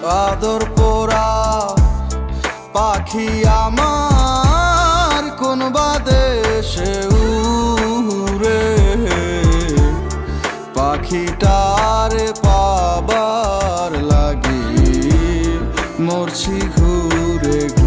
আদর পোড়া পাখি আমার কোন বাদেশে উড়ে, পাখিটারে পাবার লাগি মরছি ঘুরে ঘুরে।